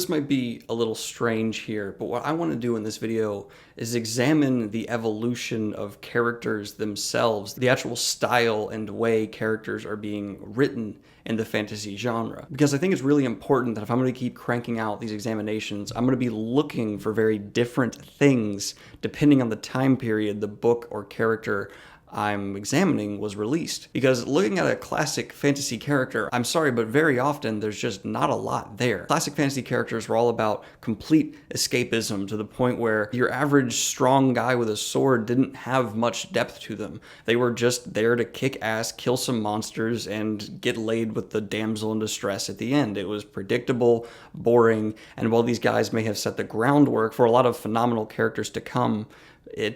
this might be a little strange here, but what I want to do in this video is examine the evolution of characters themselves, the actual style and way characters are being written in the fantasy genre. Because I think it's really important that if I'm going to keep cranking out these examinations, I'm going to be looking for very different things depending on the time period the book or character I'm examining was released. Because looking at a classic fantasy character, I'm sorry, but very often there's just not a lot there. Classic fantasy characters were all about complete escapism to the point where your average strong guy with a sword didn't have much depth to them. They were just there to kick ass, kill some monsters, and get laid with the damsel in distress at the end. It was predictable, boring, and while these guys may have set the groundwork for a lot of phenomenal characters to come,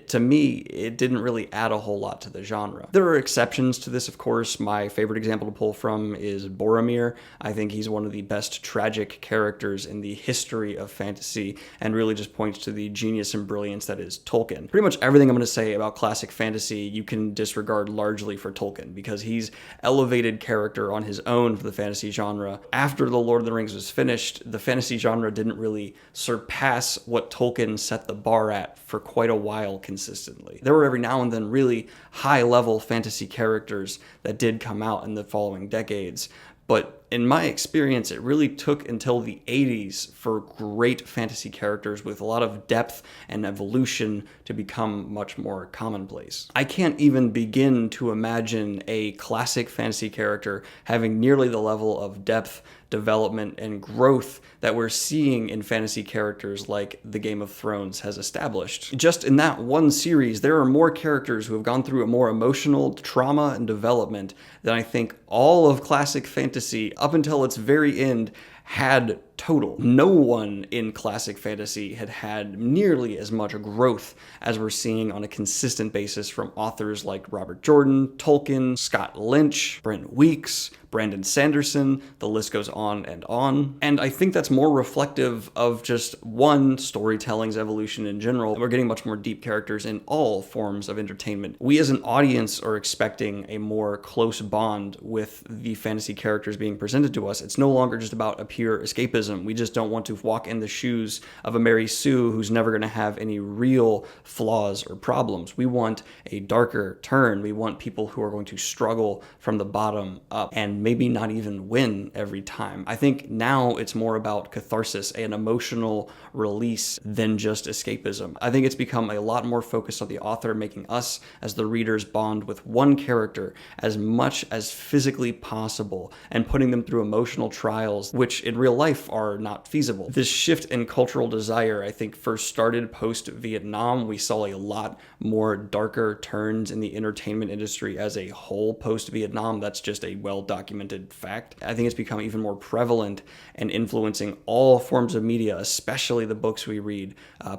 to me, it didn't really add a whole lot to the genre. There are exceptions to this, of course. My favorite example to pull from is Boromir. I think he's one of the best tragic characters in the history of fantasy and really just points to the genius and brilliance that is Tolkien. Pretty much everything I'm going to say about classic fantasy you can disregard largely for Tolkien because he's elevated character on his own for the fantasy genre. After The Lord of the Rings was finished, the fantasy genre didn't really surpass what Tolkien set the bar at for quite a while consistently. There were every now and then really high-level fantasy characters that did come out in the following decades, but in my experience, it really took until the 80s for great fantasy characters with a lot of depth and evolution to become much more commonplace. I can't even begin to imagine a classic fantasy character having nearly the level of depth, development, and growth that we're seeing in fantasy characters like the Game of Thrones has established. Just in that one series, there are more characters who have gone through a more emotional trauma and development than I think all of classic fantasy up until its very end had total. No one in classic fantasy had nearly as much growth as we're seeing on a consistent basis from authors like Robert Jordan, Tolkien, Scott Lynch, Brent Weeks, Brandon Sanderson, the list goes on and on. And I think that's more reflective of just one, storytelling's evolution in general. We're getting much more deep characters in all forms of entertainment. We as an audience are expecting a more close bond with the fantasy characters being presented to us. It's no longer just about a pure escapism. We just don't want to walk in the shoes of a Mary Sue who's never going to have any real flaws or problems. We want a darker turn. We want people who are going to struggle from the bottom up and maybe not even win every time. I think now it's more about catharsis and emotional release than just escapism. I think it's become a lot more focused on the author making us as the readers bond with one character as much as physically possible and putting them through emotional trials, which in real life are not feasible. This shift in cultural desire, I think, first started post-Vietnam. We saw a lot more darker turns in the entertainment industry as a whole post-Vietnam. That's just a well-documented fact. I think it's become even more prevalent and influencing all forms of media, especially the books we read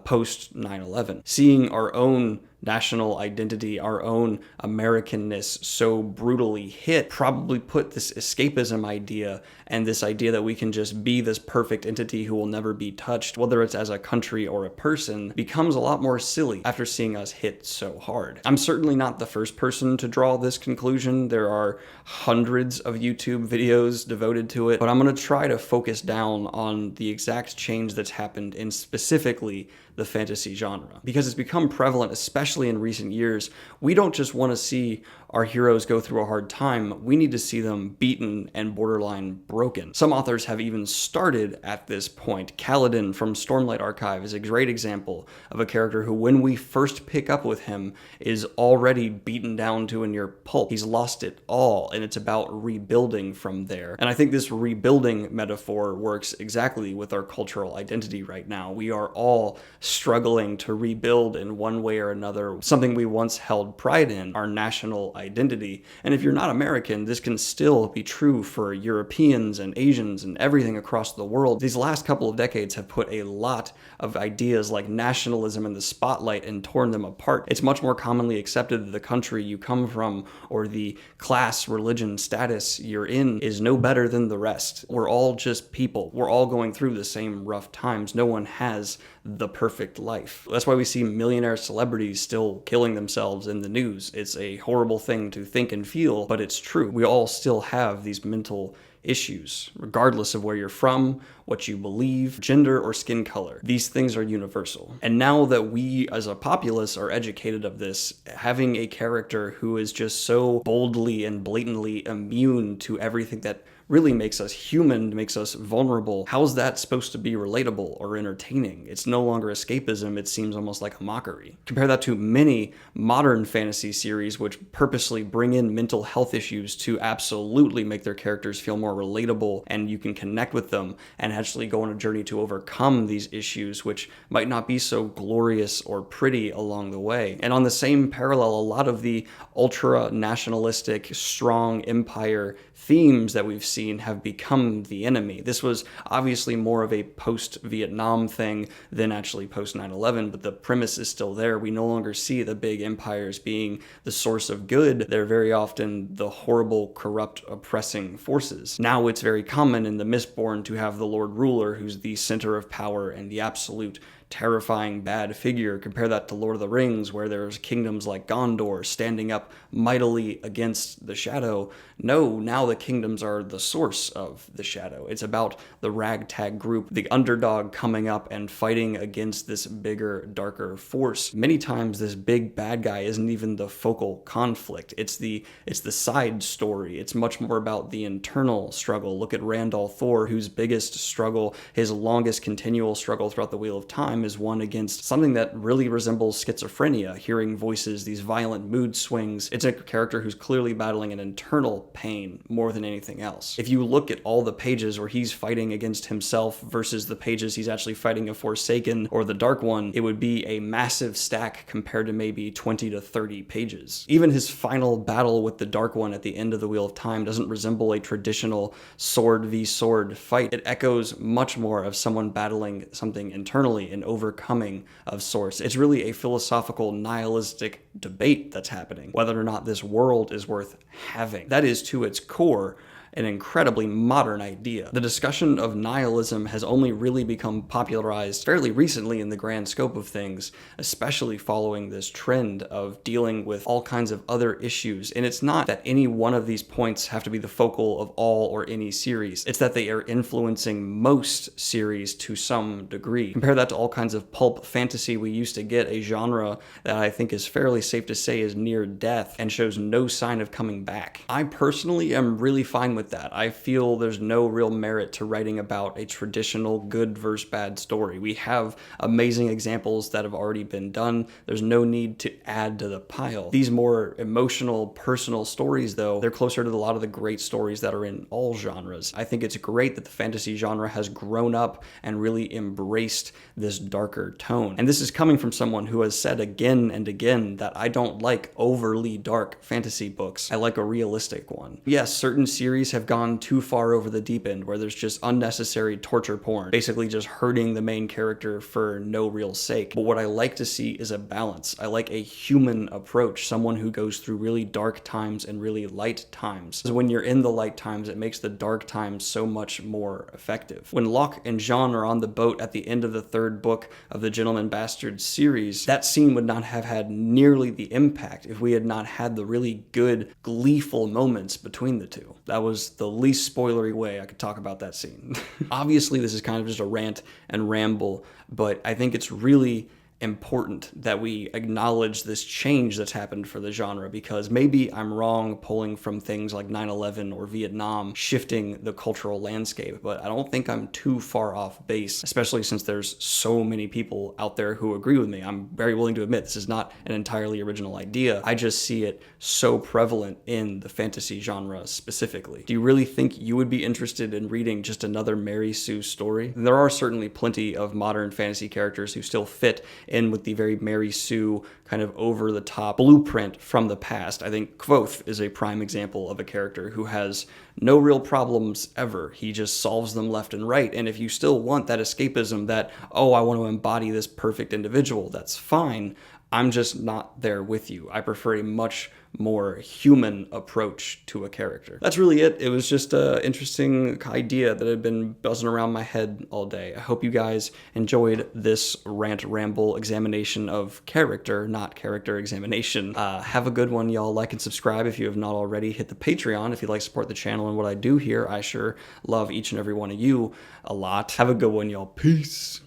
post 9/11. Seeing our own national identity, our own Americanness so brutally hit, probably put this escapism idea and this idea that we can just be this perfect entity who will never be touched, whether it's as a country or a person, becomes a lot more silly after seeing us hit so hard. I'm certainly not the first person to draw this conclusion. There are hundreds of YouTube videos devoted to it, but I'm going to try to focus down on the exact change that's happened in specifically the fantasy genre. Because it's become prevalent, especially in recent years, we don't just want to see our heroes go through a hard time, we need to see them beaten and borderline broken. Some authors have even started at this point. Kaladin from Stormlight Archive is a great example of a character who, when we first pick up with him, is already beaten down to a near pulp. He's lost it all, and it's about rebuilding from there. And I think this rebuilding metaphor works exactly with our cultural identity right now. We are all struggling to rebuild in one way or another something we once held pride in, our national identity. And if you're not American, this can still be true for Europeans and Asians and everything across the world. These last couple of decades have put a lot of ideas like nationalism in the spotlight and torn them apart. It's much more commonly accepted that the country you come from or the class, religion, status you're in is no better than the rest. We're all just people. We're all going through the same rough times. No one has the perfect life. That's why we see millionaire celebrities still killing themselves in the news. It's a horrible thing to think and feel, but it's true. We all still have these mental issues, regardless of where you're from, what you believe, gender, or skin color. These things are universal. And now that we as a populace are educated of this, having a character who is just so boldly and blatantly immune to everything that really makes us human, makes us vulnerable, how's that supposed to be relatable or entertaining? It's no longer escapism, it seems almost like a mockery. Compare that to many modern fantasy series which purposely bring in mental health issues to absolutely make their characters feel more relatable and you can connect with them and actually go on a journey to overcome these issues which might not be so glorious or pretty along the way. And on the same parallel, a lot of the ultra-nationalistic, strong empire themes that we've seen have become the enemy. This was obviously more of a post-Vietnam thing than actually post-9/11, but the premise is still there. We no longer see the big empires being the source of good. They're very often the horrible, corrupt, oppressing forces. Now it's very common in the Mistborn to have the Lord Ruler, who's the center of power and the absolute terrifying bad figure. Compare that to Lord of the Rings, where there's kingdoms like Gondor standing up mightily against the shadow. No, now the kingdoms are the source of the shadow. It's about the ragtag group, the underdog coming up and fighting against this bigger, darker force. Many times this big bad guy isn't even the focal conflict. It's the side story. It's much more about the internal struggle. Look at Randall Thor, whose biggest struggle, his longest continual struggle throughout the Wheel of Time, is one against something that really resembles schizophrenia, hearing voices, these violent mood swings. It's a character who's clearly battling an internal pain more than anything else. If you look at all the pages where he's fighting against himself versus the pages he's actually fighting a Forsaken or the Dark One, it would be a massive stack compared to maybe 20 to 30 pages. Even his final battle with the Dark One at the end of the Wheel of Time doesn't resemble a traditional sword v sword fight. It echoes much more of someone battling something internally and overcoming of sorts. It's really a philosophical, nihilistic debate that's happening, whether or not this world is worth having. That is, to its core, an incredibly modern idea. The discussion of nihilism has only really become popularized fairly recently in the grand scope of things, especially following this trend of dealing with all kinds of other issues. And it's not that any one of these points have to be the focal of all or any series. It's that they are influencing most series to some degree. Compare that to all kinds of pulp fantasy we used to get, a genre that I think is fairly safe to say is near death and shows no sign of coming back. I personally am really fine with that. I feel there's no real merit to writing about a traditional good versus bad story. We have amazing examples that have already been done. There's no need to add to the pile. These more emotional, personal stories, though, they're closer to a lot of the great stories that are in all genres. I think it's great that the fantasy genre has grown up and really embraced this darker tone. And this is coming from someone who has said again and again that I don't like overly dark fantasy books. I like a realistic one. Yes, certain series have gone too far over the deep end where there's just unnecessary torture porn, basically just hurting the main character for no real sake. But what I like to see is a balance. I like a human approach, someone who goes through really dark times and really light times. Because when you're in the light times, it makes the dark times so much more effective. When Locke and Jean are on the boat at the end of the third book of the Gentleman Bastards series, that scene would not have had nearly the impact if we had not had the really good, gleeful moments between the two. That was the least spoilery way I could talk about that scene. Obviously, this is kind of just a rant and ramble, but I think it's really important that we acknowledge this change that's happened for the genre, because maybe I'm wrong pulling from things like 9/11 or Vietnam shifting the cultural landscape, but I don't think I'm too far off base, especially since there's so many people out there who agree with me. I'm very willing to admit this is not an entirely original idea. I just see it so prevalent in the fantasy genre specifically. Do you really think you would be interested in reading just another Mary Sue story? There are certainly plenty of modern fantasy characters who still fit in with the very Mary Sue kind of over-the-top blueprint from the past. I think Kvothe is a prime example of a character who has no real problems ever. He just solves them left and right. And if you still want that escapism that, oh, I want to embody this perfect individual, that's fine. I'm just not there with you. I prefer a much more human approach to a character. That's really it. It was just an interesting idea that had been buzzing around my head all day. I hope you guys enjoyed this rant ramble examination of character, not character examination. Have a good one, y'all. Like and subscribe if you have not already. Hit the Patreon if you'd like to support the channel and what I do here. I sure love each and every one of you a lot. Have a good one, y'all. Peace.